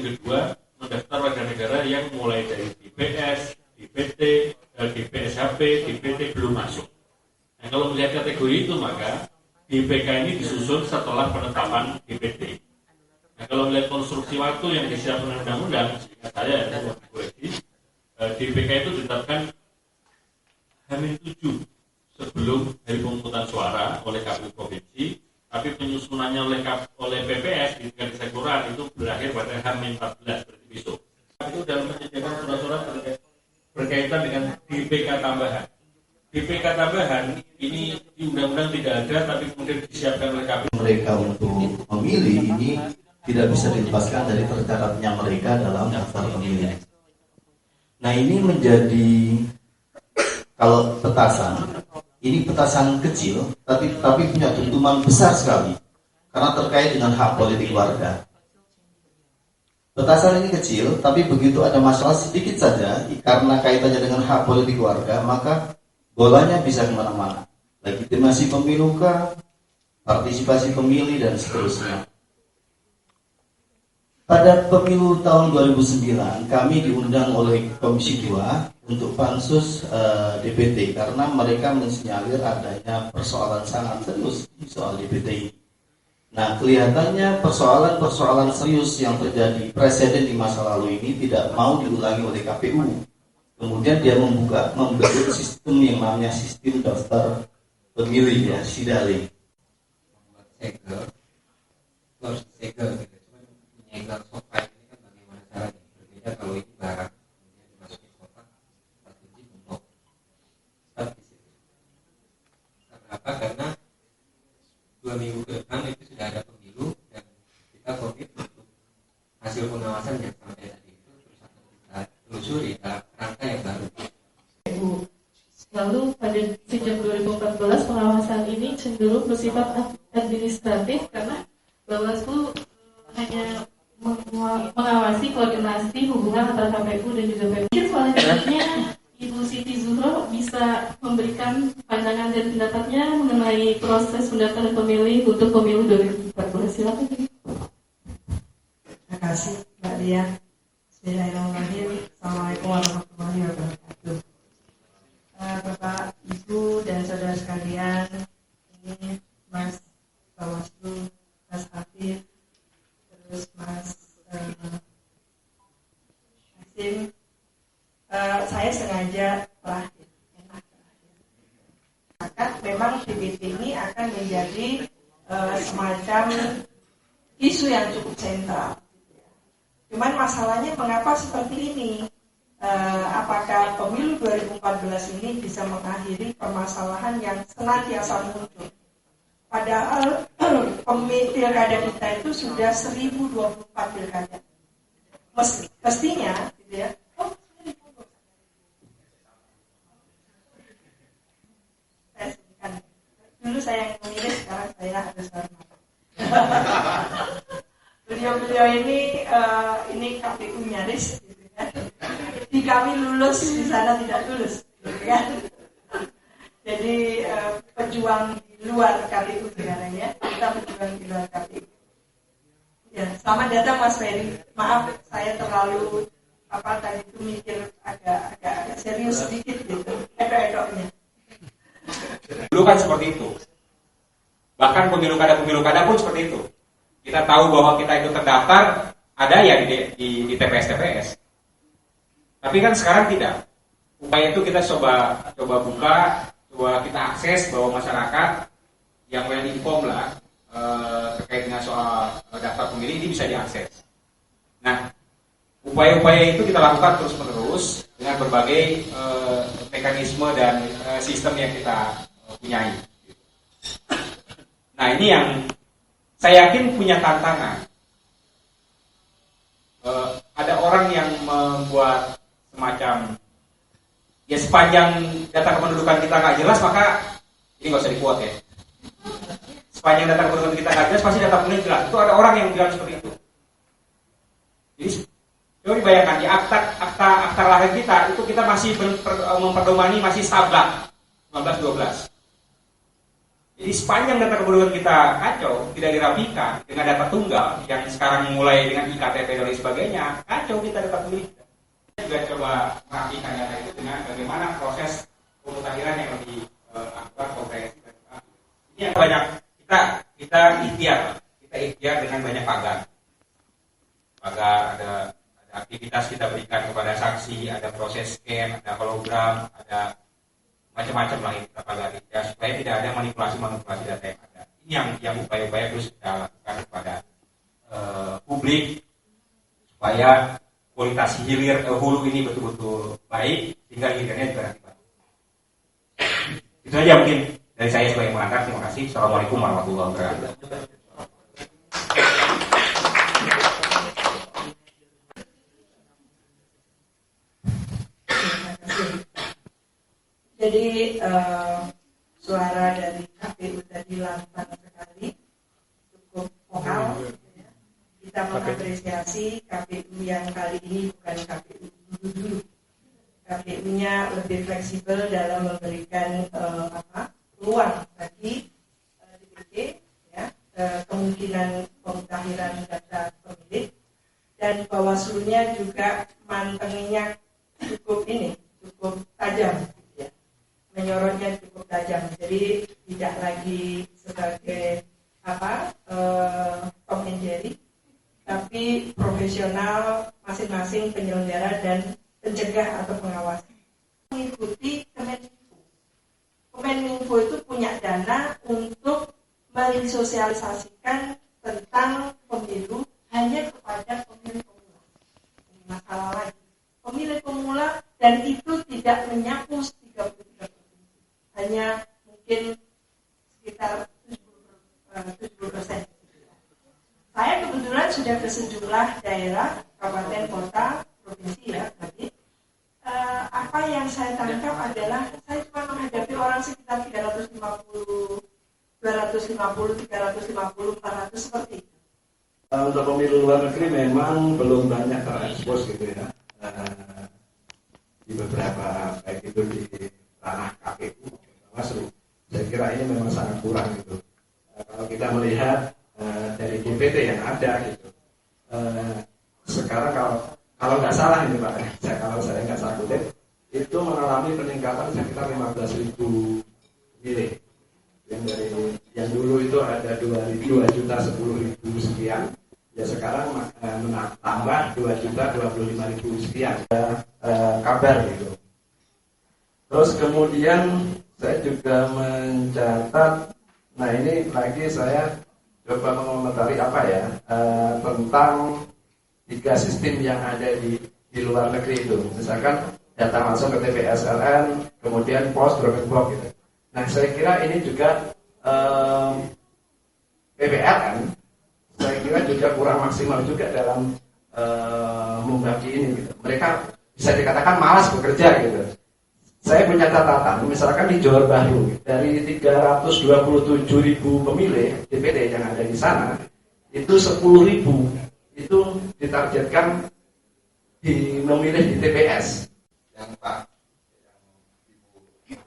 yang kedua, mendaftar warga negara yang mulai dari DPS, DPT, DPSHP, DPT belum masuk. Nah, kalau melihat kategori itu, maka DPK ini disusun setelah penetapan DPT. Nah, kalau melihat konstruksi waktu yang disiapkan undang-undang, seingat saya DPK itu ditetapkan H-7 sebelum hari pemungutan suara oleh KPU provinsi, tapi penyusunannya oleh PPS di tingkat desa kelurahan itu berakhir pada H-14 berarti besok. Itu dalam menyediakan surat-surat berkaitan dengan DPK tambahan. DPK tambahan ini di undang-undang tidak ada, tapi kemudian disiapkan oleh KPU. Mereka untuk memilih ini tidak bisa dilepaskan dari tercatatnya mereka dalam daftar pemilih. Nah, ini menjadi, kalau petasan, ini petasan kecil, tapi punya tuntutan besar sekali karena terkait dengan hak politik warga. Petasan ini kecil, tapi begitu ada masalah sedikit saja karena kaitannya dengan hak politik warga, maka bolanya bisa kemana-mana. Legitimasi pemilu kah, partisipasi pemilih, dan seterusnya. Pada pemilu tahun 2009, kami diundang oleh Komisi 2 untuk pansus DPT karena mereka mensinyalir adanya persoalan sangat serius soal DPT ini. Nah, kelihatannya persoalan-persoalan serius yang terjadi presiden di masa lalu ini tidak mau diulangi oleh KPU. Kemudian dia membentuk sistem yang namanya sistem daftar pemilih, ya, SIDALE. Menyegel software ini kan bagaimana caranya? Berbeda kalau ini barang kemudian dimasukin kotak, kita kunci untuk start di situ. Kenapa? Karena 2 minggu ke depan itu sudah ada pemilu dan kita komit untuk hasil pengawasan yang sampai tadi itu terus akan kita telusuri dalam rangka yang baru. Lalu pada sejak 2014 pengawasan ini cenderung bersifat administratif karena Bawaslu hanya mengawasi koordinasi hubungan antara KPU dan juga PPU. Mungkin selanjutnya Ibu Siti Zuhro bisa memberikan pandangan dan pendapatnya mengenai proses pendaftaran pemilih untuk pemilu 2014. Silakan. Terima kasih Mbak Dia. Bismillahirrahmanirrahim. Assalamualaikum warahmatullahi wabarakatuh. Bapak, Ibu, dan saudara sekalian, ini Mas Bawaslu, Mas Hafid, terus Mas Hasim, saya sengaja terakhir. Maka memang DPT ini akan menjadi semacam isu yang cukup sentral. Cuman masalahnya mengapa seperti ini? Apakah pemilu 2014 ini bisa mengakhiri permasalahan yang senantiasa muncul? Padahal pilkada kita itu sudah 1024 pilkada. Mestinya, gitu ya. Dulu saya yang memilih, sekarang saya harus hormat. Beliau ini KPU nyaris, gitu ya. Di kami lulus, di sana tidak lulus, gitu kan. Jadi pejuang di luar KPU sekarang, ya, kita pejuang di luar KPU. Ya, selamat datang Mas Ferry. Maaf saya terlalu tadi itu mikir agak serius sedikit gitu, edok-edoknya. Dulu kan seperti itu. Bahkan pemilu kada pun seperti itu. Kita tahu bahwa kita itu terdaftar ada ya di TPS. Tapi kan sekarang tidak. Upaya itu kita coba buka, coba kita akses bahwa masyarakat yang well-informed lah terkait dengan soal daftar pemilih ini bisa diakses. Nah, upaya-upaya itu kita lakukan terus-menerus dengan berbagai mekanisme dan sistem yang kita punyai. Nah, ini yang saya yakin punya tantangan. Ada orang yang membuat semacam, ya sepanjang data kependudukan kita nggak jelas, maka ini nggak usah dibuat ya. Sepanjang data kependudukan kita nggak jelas, pasti data pemilih jelas. Itu ada orang yang bilang seperti itu. Jadi coba dibayangkan di akta lahir kita itu kita masih memperdomani masih sablak 1912. Jadi sepanjang data kependudukan kita kacau, tidak dirapikan dengan data tunggal yang sekarang mulai dengan iktp dan lain sebagainya, kacau kita data pemilih. Kita juga coba merapikan data itu dengan bagaimana proses pemutakhiran yang lebih akurat, komprehensif. Ini yang banyak kita ikhtiar dengan banyak pagar ada aktivitas kita berikan kepada saksi, ada proses scan, ada hologram, ada macam-macam lah yang kita pagari ya, supaya tidak ada manipulasi data yang ada. Ini yang upaya-upaya terus kita lakukan kepada publik supaya kualitas hulu ini betul-betul baik sehingga hilirnya juga nanti baik. Itu saja mungkin dari saya sebagai pengantar. Terima kasih. Assalamualaikum warahmatullahi wabarakatuh. Jadi suara dari KPU tadi lantang sekali, cukup vokal. Kita mengapresiasi KPU yang kali ini bukan KPU dulu. KPU-nya lebih fleksibel dalam memberikan peluang bagi DPD, ya, kemungkinan pemutakhiran data pemilih, dan Bawaslu-nya juga mantengnya cukup tajam. Menyorotnya cukup tajam, jadi tidak lagi sebagai Tom and Jerry, tapi profesional masing-masing penyelenggara dan pencegah atau pengawas mengikuti Kemeninfo. Kemeninfo itu punya dana untuk mensosialisasikan tentang pemilu hanya kepada pemilih pemula. Ini masalah lagi. Pemilih pemula, dan itu tidak menyapu 33%. Hanya mungkin sekitar 70%. Saya kebetulan sudah ke sejumlah daerah, kabupaten, kota, provinsi ya. Jadi apa yang saya tangkap adalah saya cuma menghadapi orang sekitar 350, 250, 350, 400 seperti itu. Untuk pemilu luar negeri memang belum banyak terekspos gitu ya. Di beberapa baik itu di ranah KPU, Bawaslu. Saya kira ini memang sangat kurang gitu. Kalau kita melihat dari DPT yang ada gitu, sekarang kalau nggak salah ini Pak, kalau saya nggak salah kutip, itu mengalami peningkatan sekitar 15.000 pemilih. Yang dulu itu ada 2.010.000 sekian, ya sekarang tambah 2.025.000 sekian. Kabar gitu. Terus kemudian saya juga mencatat, nah ini lagi saya coba mengomentari tentang 3 sistem yang ada di luar negeri itu. Misalkan data masuk ke TPSLN, kemudian pos, drop and box gitu. Nah saya kira ini juga PPLN, saya kira juga kurang maksimal juga dalam membagi ini gitu. Mereka bisa dikatakan malas bekerja gitu. Saya punya catatan, misalkan di Johor Bahru, dari 327.000 pemilih DPD yang ada di sana, itu 10.000 itu ditargetkan memilih di TPS. Yang Pak, yang Ibu